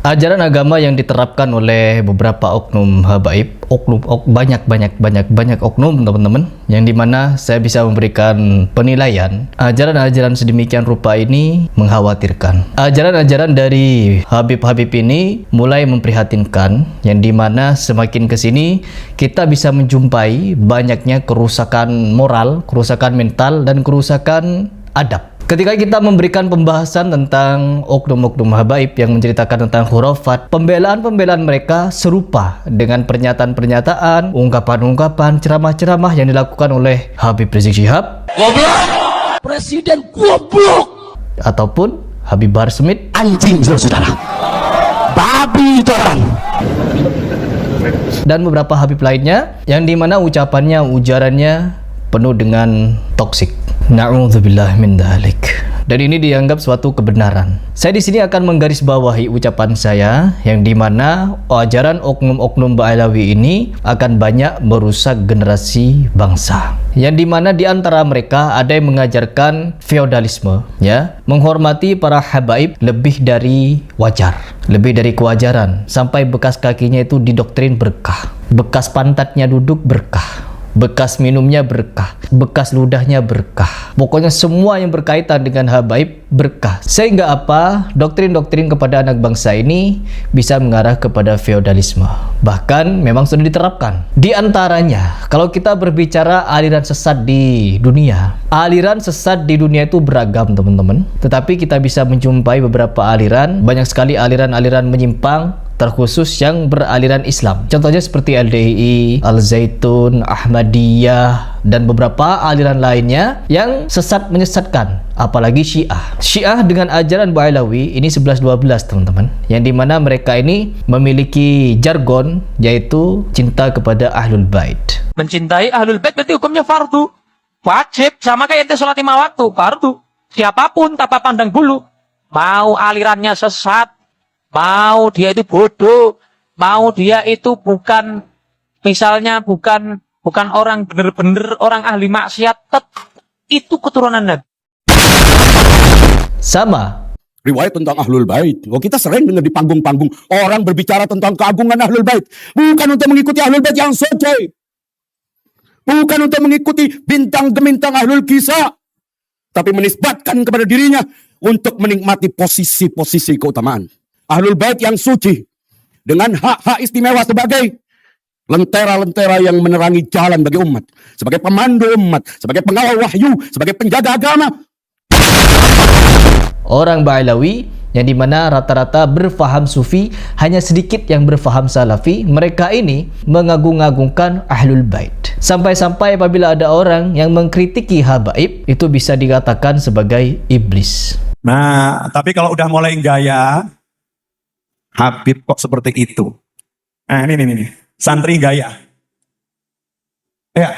Ajaran agama yang diterapkan oleh beberapa oknum habaib, banyak oknum teman-teman, yang dimana saya bisa memberikan penilaian. Ajaran-ajaran sedemikian rupa ini mengkhawatirkan. Ajaran-ajaran dari habib-habib ini mulai memprihatinkan, yang dimana semakin kesini kita bisa menjumpai banyaknya kerusakan moral, kerusakan mental, dan kerusakan adab. Ketika kita memberikan pembahasan tentang oknum-oknum habaib yang menceritakan tentang khurafat, pembelaan-pembelaan mereka serupa dengan pernyataan-pernyataan, ungkapan-ungkapan, ceramah-ceramah yang dilakukan oleh Habib Rizik Syihab, goblok, presiden goblok, ataupun Habib Bahar Smith, anjing saudara, babi itu orang, dan beberapa habib lainnya yang dimana ucapannya, ujarannya penuh dengan toksik. Na'udzubillah min dzalik. Dan ini dianggap suatu kebenaran. Saya di sini akan menggarisbawahi ucapan saya yang dimana ajaran oknum-oknum Ba'alawi ini akan banyak merusak generasi bangsa. Yang dimana di antara mereka ada yang mengajarkan feodalisme, ya, menghormati para habaib lebih dari wajar, lebih dari kewajaran, sampai bekas kakinya itu didoktrin berkah, bekas pantatnya duduk berkah, bekas minumnya berkah, bekas ludahnya berkah. Pokoknya semua yang berkaitan dengan habaib berkah. Sehingga apa? Doktrin-doktrin kepada anak bangsa ini bisa mengarah kepada feodalisme. Bahkan memang sudah diterapkan. Di antaranya, kalau kita berbicara aliran sesat di dunia, aliran sesat di dunia itu beragam teman-teman. Tetapi kita bisa menjumpai beberapa aliran, banyak sekali aliran-aliran menyimpang, terkhusus yang beraliran Islam. Contohnya seperti LDII, Al-Zaitun, Ahmadiyah, dan beberapa aliran lainnya yang sesat menyesatkan, apalagi Syiah. Syiah dengan ajaran Ba'alawi ini 11-12 teman-teman, yang dimana mereka ini memiliki jargon yaitu cinta kepada Ahlul Bait. Mencintai Ahlul Bait berarti hukumnya fardu, wajib, sama kayak ente sholat 5 waktu, fardu. Siapapun tanpa pandang bulu, mau alirannya sesat, mau dia itu bodoh, mau dia itu bukan, misalnya bukan orang bener-bener orang ahli maksiat, itu keturunan Nabi. Sama riwayat tentang Ahlul Bait. Oh, kita sering dengar di panggung-panggung orang berbicara tentang keagungan Ahlul Bait. Bukan untuk mengikuti Ahlul Bait yang suci, bukan untuk mengikuti bintang gemintang Ahlul Kisah, tapi menisbatkan kepada dirinya untuk menikmati posisi-posisi keutamaan Ahlul Bait yang suci dengan hak-hak istimewa sebagai lentera-lentera yang menerangi jalan bagi umat, sebagai pemandu umat, sebagai pengawal wahyu, sebagai penjaga agama. orang Ba'alawi yang dimana rata-rata berfaham sufi, hanya sedikit yang berfaham salafi. Mereka ini mengagung-agungkan Ahlul Bait. Sampai-sampai apabila ada orang yang mengkritiki habaib, itu bisa dikatakan sebagai iblis. Nah, tapi kalau udah mulai gaya, Habib kok seperti itu. Nah, ini. Santri gaya. Ya,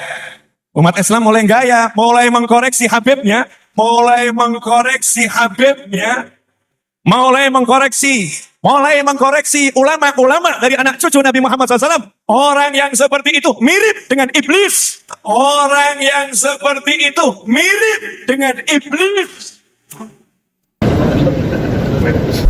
umat Islam mulai gaya, mulai mengkoreksi Habibnya, mulai mengkoreksi ulama-ulama dari anak cucu Nabi Muhammad SAW. Orang yang seperti itu mirip dengan iblis. Orang yang seperti itu mirip dengan iblis.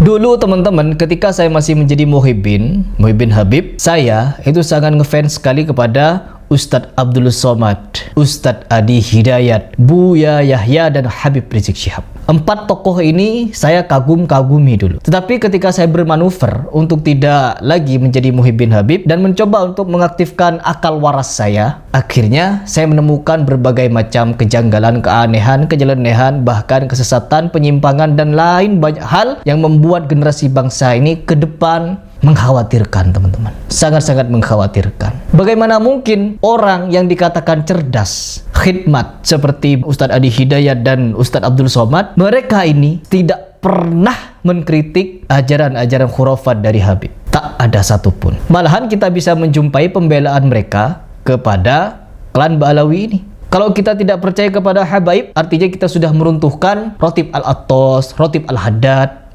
Dulu teman-teman, ketika saya masih menjadi muhibbin Habib, saya itu sangat ngefans sekali kepada Ustadz Abdul Somad, Ustadz Adi Hidayat, Buya Yahya, dan Habib Rizik Syihab. 4 tokoh ini saya kagumi dulu. Tetapi ketika saya bermanuver untuk tidak lagi menjadi muhibbin Habib dan mencoba untuk mengaktifkan akal waras saya, akhirnya saya menemukan berbagai macam kejanggalan, keanehan, kenyelenehan, bahkan kesesatan, penyimpangan, dan lain banyak hal yang membuat generasi bangsa ini ke depan mengkhawatirkan teman-teman. Sangat-sangat mengkhawatirkan. Bagaimana mungkin orang yang dikatakan cerdas, khidmat seperti Ustadz Adi Hidayat dan Ustadz Abdul Somad, mereka ini tidak pernah mengkritik ajaran-ajaran khurafat dari Habib. Tak ada satupun. Malahan kita bisa menjumpai pembelaan mereka kepada klan Ba'alawi ini. Kalau kita tidak percaya kepada habaib, artinya kita sudah meruntuhkan Rotib Al-Attos, Rotib Al-Haddad.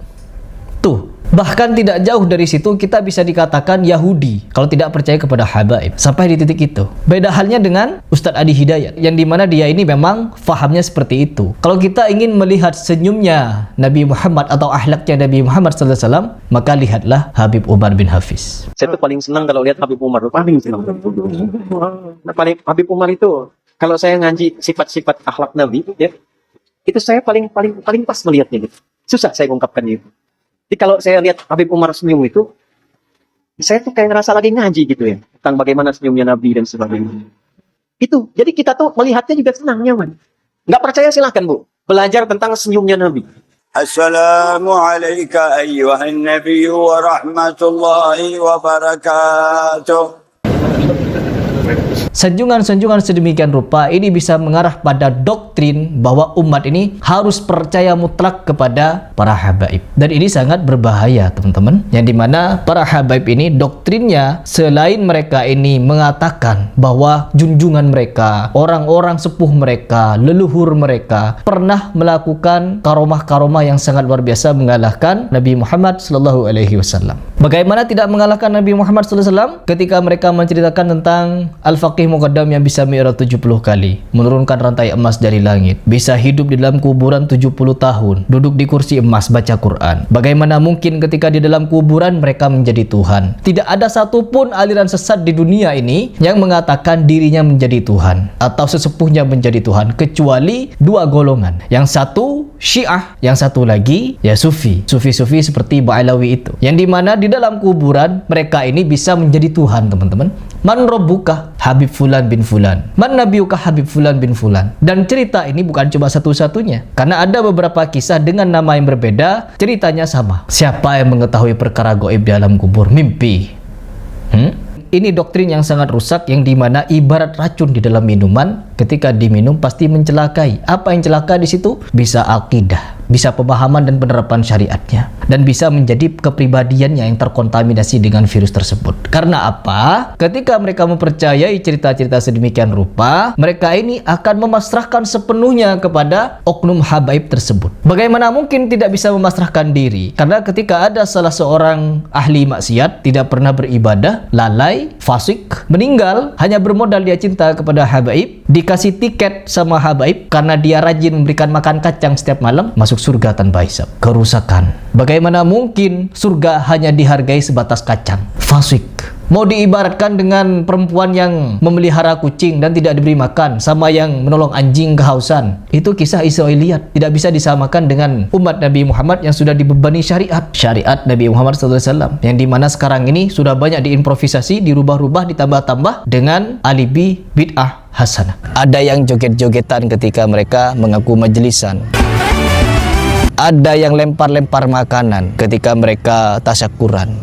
Tuh, Bahkan tidak jauh dari situ kita bisa dikatakan Yahudi kalau tidak percaya kepada habaib. Sampai di titik itu. Beda halnya dengan Ustadz Adi Hidayat, yang dimana dia ini memang fahamnya seperti itu. Kalau kita ingin melihat senyumnya Nabi Muhammad atau akhlaknya Nabi Muhammad SAW, maka lihatlah Habib Umar bin Hafiz. Saya tuh paling senang kalau lihat Habib Umar, paling senang. Nah, paling Habib Umar itu kalau saya ngaji sifat-sifat akhlak Nabi, ya, itu saya paling pas melihatnya gitu. Susah saya ungkapkan itu. Jadi kalau saya lihat Habib Umar senyum itu, saya tuh kayak ngerasa lagi ngaji gitu ya, tentang bagaimana senyumnya Nabi dan sebagainya. Itu, jadi kita tuh melihatnya juga senang, nyaman. Nggak percaya silahkan Bu, belajar tentang senyumnya Nabi. Assalamualaikum ayyuhan nabi wa rahmatullahi wa barakatuh. Sanjungan-sanjungan sedemikian rupa ini bisa mengarah pada doktrin bahwa umat ini harus percaya mutlak kepada para habaib. Dan ini sangat berbahaya teman-teman. Yang dimana para habaib ini doktrinnya selain mereka ini mengatakan bahwa junjungan mereka, orang-orang sepuh mereka, leluhur mereka pernah melakukan karomah-karomah yang sangat luar biasa mengalahkan Nabi Muhammad SAW. Bagaimana tidak mengalahkan Nabi Muhammad SAW ketika mereka menceritakan tentang Al-Faqih Muqaddam yang bisa mi'raj 70 kali, menurunkan rantai emas dari langit, bisa hidup di dalam kuburan 70 tahun, duduk di kursi emas baca Quran. Bagaimana mungkin ketika di dalam kuburan mereka menjadi Tuhan? Tidak ada satupun aliran sesat di dunia ini yang mengatakan dirinya menjadi Tuhan atau sesepuhnya menjadi Tuhan, kecuali dua golongan. Yang satu Syiah, yang satu lagi ya Sufi. Sufi-sufi seperti Ba'alawi itu. Yang dimana di dalam kuburan mereka ini bisa menjadi Tuhan teman-teman. Man Rabbuka Habib Fulan bin Fulan, Man Nabiyuka Habib Fulan bin Fulan. Dan cerita ini bukan cuma satu-satunya, karena ada beberapa kisah dengan nama yang berbeda, ceritanya sama. Siapa yang mengetahui perkara gaib di alam kubur? Mimpi. Ini doktrin yang sangat rusak, yang dimana ibarat racun di dalam minuman, ketika diminum pasti mencelakai. Apa yang celaka di situ? Bisa akidah, bisa pemahaman dan penerapan syariatnya, dan bisa menjadi kepribadiannya yang terkontaminasi dengan virus tersebut. Karena apa? Ketika mereka mempercayai cerita-cerita sedemikian rupa, mereka ini akan memasrahkan sepenuhnya kepada oknum habaib tersebut. Bagaimana mungkin tidak bisa memasrahkan diri? Karena ketika ada salah seorang ahli maksiat, tidak pernah beribadah, lalai, fasik, meninggal hanya bermodal dia cinta kepada habaib, dikasih tiket sama habaib karena dia rajin memberikan makan kacang setiap malam, masuk surga tanpa hisab. Kerusakan. Bagaimana mungkin surga hanya dihargai sebatas kacang? Fasik. Mau diibaratkan dengan perempuan yang memelihara kucing dan tidak diberi makan, sama yang menolong anjing kehausan. Itu kisah Israiliyat. Tidak bisa disamakan dengan umat Nabi Muhammad yang sudah dibebani syariat. Syariat Nabi Muhammad SAW. Yang dimana sekarang ini sudah banyak diimprovisasi, dirubah-rubah, ditambah-tambah dengan alibi bid'ah hasanah. Ada yang joget-jogetan ketika mereka mengaku majelisan. Ada yang lempar-lempar makanan ketika mereka tasyakuran.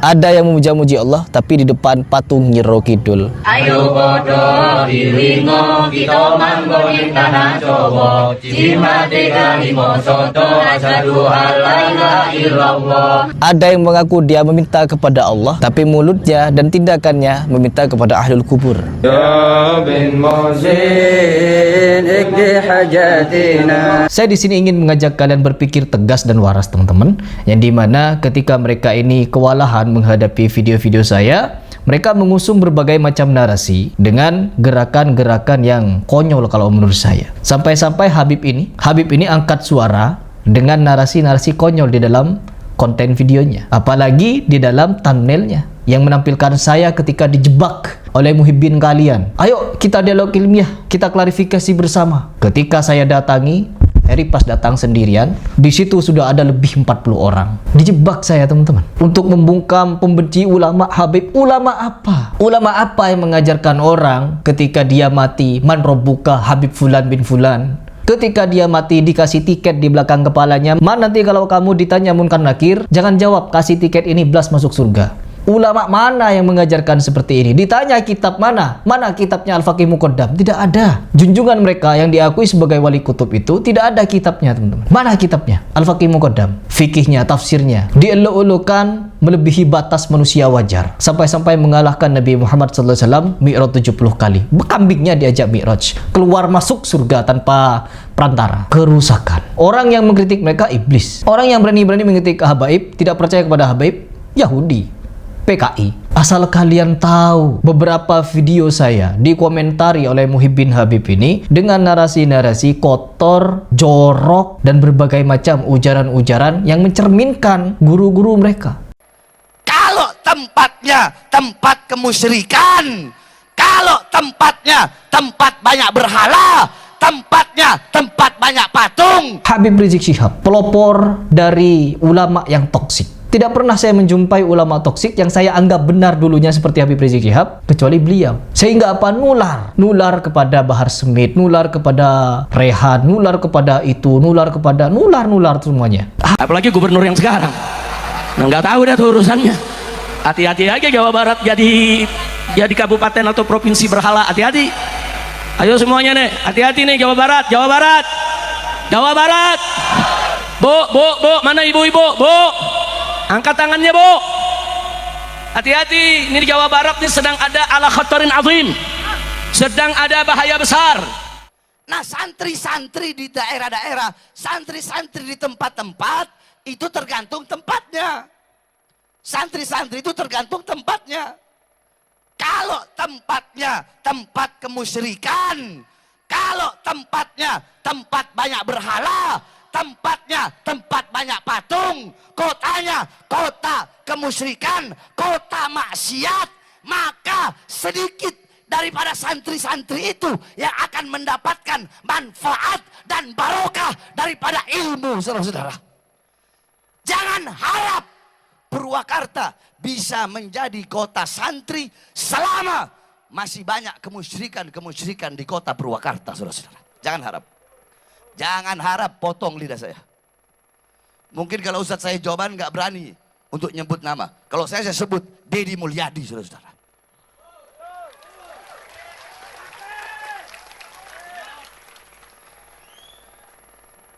Ada yang memuja-muji Allah tapi di depan patung Nyiro Kidul. Ayo podo dilingo kita manggonin tanah Jawa. Jimate kalimo soto asyhadu alla ilaha illallah. Ada yang mengaku dia meminta kepada Allah tapi mulutnya dan tindakannya meminta kepada ahlul kubur. Ya bin Muzin ikdi hajatina. Saya di sini ingin mengajak kalian berpikir tegas dan waras teman-teman, yang dimana ketika mereka ini kewalahan menghadapi video-video saya, mereka mengusung berbagai macam narasi dengan gerakan-gerakan yang konyol kalau menurut saya. Sampai-sampai Habib ini angkat suara dengan narasi-narasi konyol di dalam konten videonya, apalagi di dalam thumbnailnya yang menampilkan saya ketika dijebak oleh muhibbin kalian. Ayo kita dialog ilmiah, kita klarifikasi bersama. Ketika saya datangi, Eri pas datang sendirian, di situ sudah ada lebih 40 orang. Dijebak saya teman-teman untuk membungkam pembenci ulama Habib. Ulama apa? Ulama apa yang mengajarkan orang ketika dia mati, man robbuka Habib Fulan bin Fulan? Ketika dia mati dikasih tiket di belakang kepalanya, man nanti kalau kamu ditanya munkar nakir, jangan jawab kasih tiket ini blas masuk surga. Ulama mana yang mengajarkan seperti ini? Ditanya kitab mana? Mana kitabnya Al-Faqih Muqaddam? Tidak ada. Junjungan mereka yang diakui sebagai wali kutub itu tidak ada kitabnya, teman-teman. Mana kitabnya? Al-Faqih Muqaddam. Fikihnya, tafsirnya dielok-elokkan melebihi batas manusia wajar. Sampai-sampai mengalahkan Nabi Muhammad SAW Mi'raj 70 kali. Kambingnya diajak Mi'raj. Keluar masuk surga tanpa perantara. Kerusakan. Orang yang mengkritik mereka iblis. Orang yang berani-berani mengkritik habaib, tidak percaya kepada habaib, Yahudi. PKI. Asal kalian tahu, beberapa video saya dikomentari oleh Muhibbin Habib ini dengan narasi-narasi kotor, jorok, dan berbagai macam ujaran-ujaran yang mencerminkan guru-guru mereka. Kalau tempatnya tempat kemusyrikan, kalau tempatnya tempat banyak berhala, tempatnya tempat banyak patung. Habib Rizik Syihab, pelopor dari ulama yang toksik. Tidak pernah saya menjumpai ulama toksik yang saya anggap benar dulunya seperti Habib Rizik Syihab, kecuali beliau. Sehingga apa? Nular kepada Bahar Smith, nular kepada Rehan, nular kepada itu, nular semuanya. Apalagi gubernur yang sekarang, nggak tahu dah tuh urusannya. Hati-hati aja Jawa Barat jadi kabupaten atau provinsi berhala, hati-hati. Ayo semuanya nih, hati-hati nih Jawa Barat. Bu, mana ibu-ibu? Bu, angkat tangannya bu. Hati-hati, ini di Jawa Barat nih sedang ada ala khatarin azim, sedang ada bahaya besar. Nah, santri-santri di daerah-daerah, santri-santri di tempat-tempat itu tergantung tempatnya. Santri-santri itu tergantung tempatnya. Kalau tempatnya tempat kemusyrikan, kalau tempatnya tempat banyak berhala, tempatnya tempat banyak patung, kotanya kota kemusyrikan, kota maksiat, maka sedikit daripada santri-santri itu yang akan mendapatkan manfaat dan barokah daripada ilmu, saudara-saudara. Jangan harap Purwakarta bisa menjadi kota santri selama masih banyak kemusyrikan di kota Purwakarta, saudara-saudara. Jangan harap. Jangan harap potong lidah saya. Mungkin kalau Ustadz saya jawaban nggak berani untuk nyebut nama. Kalau saya sebut Deddy Mulyadi, saudara-saudara.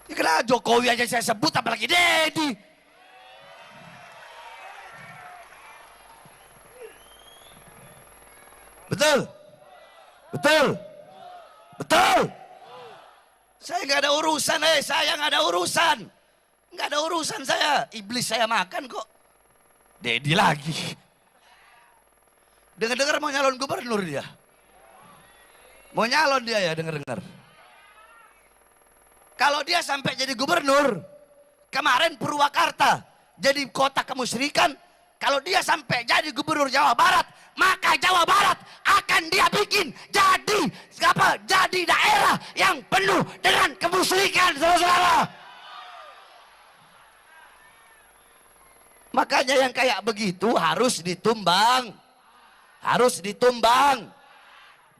Ya kenapa Jokowi aja saya sebut, apalagi Deddy. Betul. Saya nggak ada urusan, saya nggak ada urusan saya. Iblis saya makan kok. Dedi lagi. Dengar-dengar mau nyalon gubernur dia. Mau nyalon dia ya, dengar-dengar. Kalau dia sampai jadi gubernur, kemarin Purwakarta jadi kota kemusyrikan. Kalau dia sampai jadi gubernur Jawa Barat, maka Jawa Barat akan dia bikin jadi daerah yang penuh dengan kemusyrikan, saudara-saudara. Makanya yang kayak begitu harus ditumbang.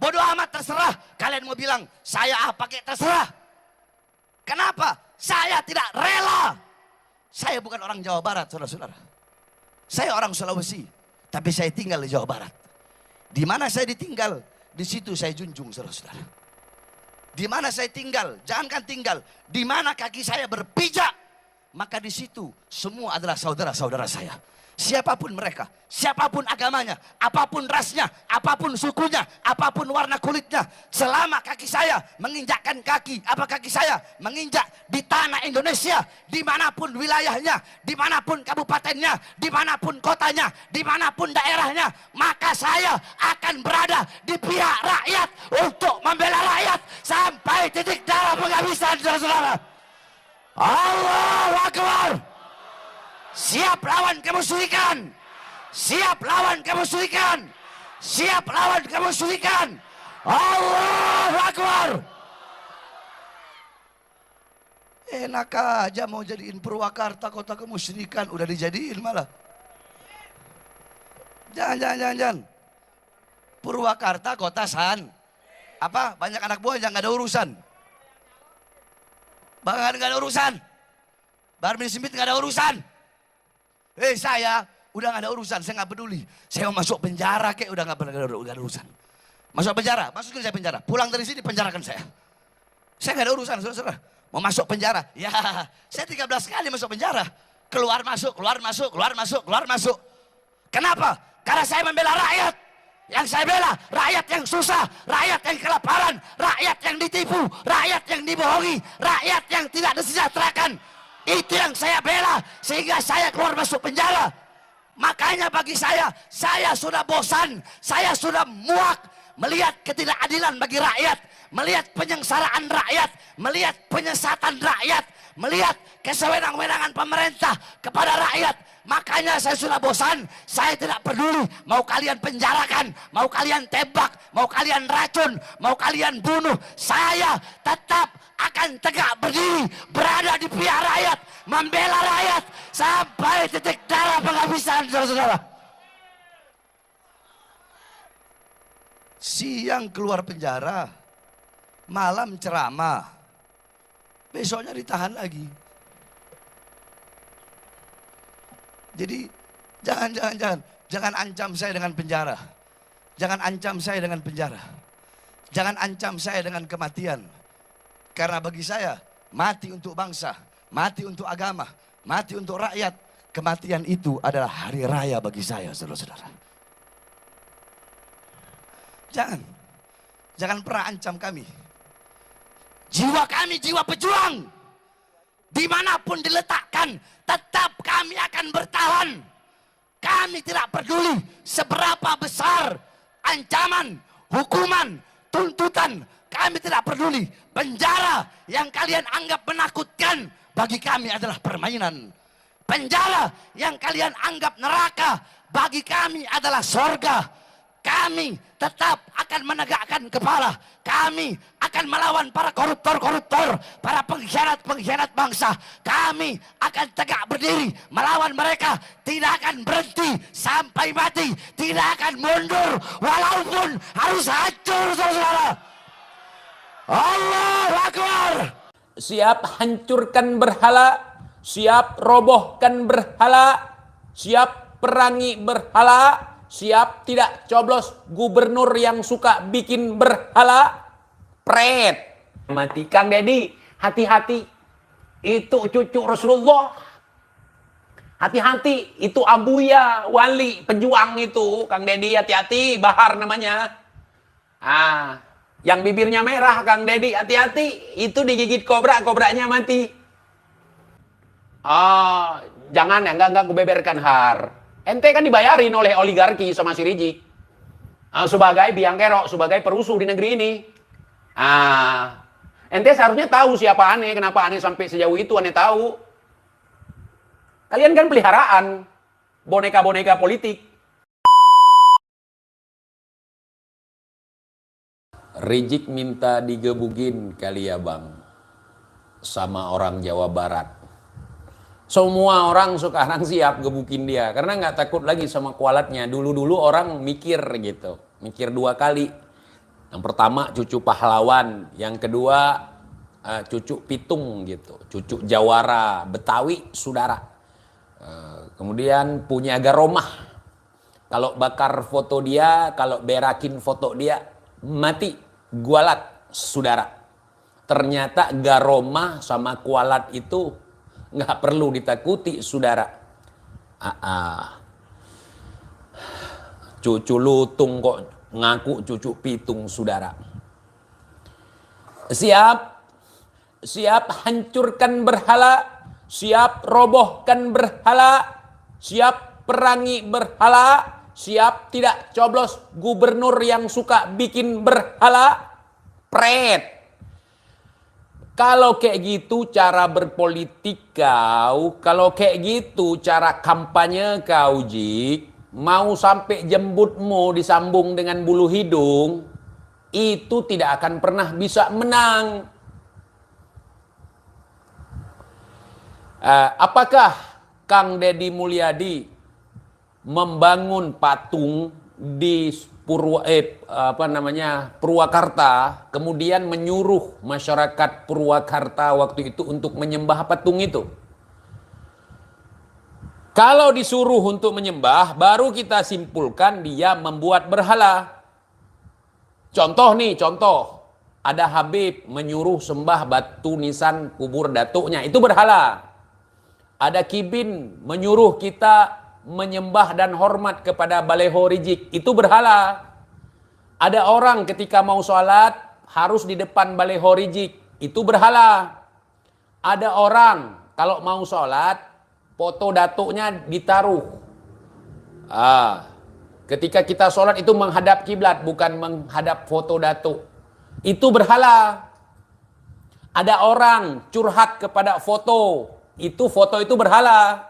Bodoh amat, terserah. Kalian mau bilang saya pakai, terserah. Kenapa? Saya tidak rela. Saya bukan orang Jawa Barat, saudara-saudara. Saya orang Sulawesi, tapi saya tinggal di Jawa Barat. Di mana saya ditinggal, di situ saya junjung, saudara-saudara. Di mana saya tinggal, jangankan tinggal, di mana kaki saya berpijak, maka di situ semua adalah saudara-saudara saya. Siapapun mereka, siapapun agamanya, apapun rasnya, apapun sukunya, apapun warna kulitnya, selama kaki saya menginjakkan kaki saya menginjak di tanah Indonesia, dimanapun wilayahnya, dimanapun kabupatennya, dimanapun kotanya, dimanapun daerahnya, maka saya akan berada di pihak rakyat untuk membela rakyat sampai titik darah penghabisan, saudara-saudara. Allahu Akbar. Siap lawan kemusyrikan. Siap lawan kemusyrikan. Siap lawan kemusyrikan. Allahu Akbar. Enak aja mau jadiin Purwakarta kota kemusyrikan, udah dijadiin malah. Jangan. Purwakarta kota apa? Banyak anak buah yang nggak ada urusan. Bahkan nggak ada urusan. Bahar bin Smith nggak ada urusan. Saya udah gak ada urusan, saya gak peduli. Saya mau masuk penjara kek, udah gak ada urusan. Masuk penjara, masukin saya penjara. Pulang dari sini penjarakan saya. Saya gak ada urusan, saudara. Mau masuk penjara, ya saya 13 kali masuk penjara. Keluar masuk, keluar masuk, keluar masuk, keluar masuk. Kenapa? Karena saya membela rakyat. Yang saya bela, rakyat yang susah, rakyat yang kelaparan, rakyat yang ditipu, rakyat yang dibohongi, rakyat yang tidak disejahterakan. Itu yang saya bela, sehingga saya keluar masuk penjara. Makanya bagi saya sudah bosan, saya sudah muak melihat ketidakadilan bagi rakyat, melihat penyengsaraan rakyat, melihat penyesatan rakyat, melihat kesewenang-wenangan pemerintah kepada rakyat. Makanya saya sudah bosan, saya tidak peduli mau kalian penjarakan, mau kalian tembak, mau kalian racun, mau kalian bunuh. Saya tetap akan tegak berdiri, berada di pihak rakyat, membela rakyat sampai titik darah penghabisan, saudara-saudara. Siang keluar penjara, malam ceramah, besoknya ditahan lagi. Jadi jangan ancam saya dengan penjara. Jangan ancam saya dengan penjara. Jangan ancam saya dengan kematian. Karena bagi saya, mati untuk bangsa, mati untuk agama, mati untuk rakyat, kematian itu adalah hari raya bagi saya, saudara-saudara. Jangan pernah ancam kami. Jiwa kami, jiwa pejuang. Dimanapun diletakkan, tetap kami akan bertahan. Kami tidak peduli seberapa besar ancaman, hukuman, tuntutan. Kami tidak peduli. Penjara yang kalian anggap menakutkan, bagi kami adalah permainan. Penjara yang kalian anggap neraka, bagi kami adalah sorga. Kami tetap akan menegakkan kepala. Kami akan melawan para koruptor-koruptor, para pengkhianat-pengkhianat bangsa. Kami akan tegak berdiri melawan mereka. Tidak akan berhenti sampai mati. Tidak akan mundur walaupun harus hancur, saudara-saudara. Allahu Akbar. Siap hancurkan berhala, siap robohkan berhala, siap perangi berhala, siap tidak coblos gubernur yang suka bikin berhala. Pret. Mati Kang Deddy, hati-hati. Itu cucu Rasulullah. Hati-hati, itu Abuya, wali, pejuang itu. Kang Deddy hati-hati, Bahar namanya. Yang bibirnya merah Kang Deddy, hati-hati. Itu digigit kobra, kobranya mati. Jangan ya, enggak gue beberkan Har. Ente kan dibayarin oleh oligarki sama si Rizik. Sebagai biang kerok, sebagai perusuh di negeri ini. Ente seharusnya tahu siapa aneh, kenapa aneh sampai sejauh itu aneh tahu. Kalian kan peliharaan boneka-boneka politik. Rizik minta digebukin kali ya bang, sama orang Jawa Barat. Semua orang sekarang siap gebukin dia karena nggak takut lagi sama kualatnya. Dulu-dulu orang mikir gitu, mikir dua kali. Yang pertama cucu pahlawan, yang kedua cucu pitung gitu, cucu jawara Betawi saudara. Kemudian punya garomah. Kalau bakar foto dia, kalau berakin foto dia, mati gualat saudara. Ternyata garomah sama kualat itu nggak perlu ditakuti, saudara. Cucu lutung kok ngaku cucu pitung, saudara. Siap hancurkan berhala, siap robohkan berhala, siap perangi berhala, siap tidak coblos gubernur yang suka bikin berhala. Pret. Kalau kayak gitu cara berpolitik kau, kalau kayak gitu cara kampanye kau, Jik, mau sampai jembutmu disambung dengan bulu hidung, itu tidak akan pernah bisa menang. Apakah Kang Deddy Mulyadi membangun patung di Purwakarta, kemudian menyuruh masyarakat Purwakarta waktu itu untuk menyembah patung itu? Kalau disuruh untuk menyembah, baru kita simpulkan dia membuat berhala. Contoh nih, contoh. Ada Habib menyuruh sembah batu nisan kubur datuknya, itu berhala. Ada Kibin menyuruh kita menyembah dan hormat kepada Baleho Rijik, itu berhala. Ada orang ketika mau sholat harus di depan Baleho Rijik, itu berhala. Ada orang kalau mau sholat foto datuknya ditaruh. Ketika kita sholat itu menghadap kiblat, bukan menghadap foto datuk. Itu berhala. Ada orang curhat kepada foto itu berhala.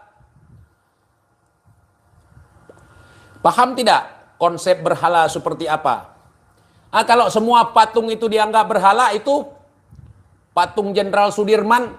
Paham tidak konsep berhala seperti apa? Kalau semua patung itu dianggap berhala, itu patung Jenderal Sudirman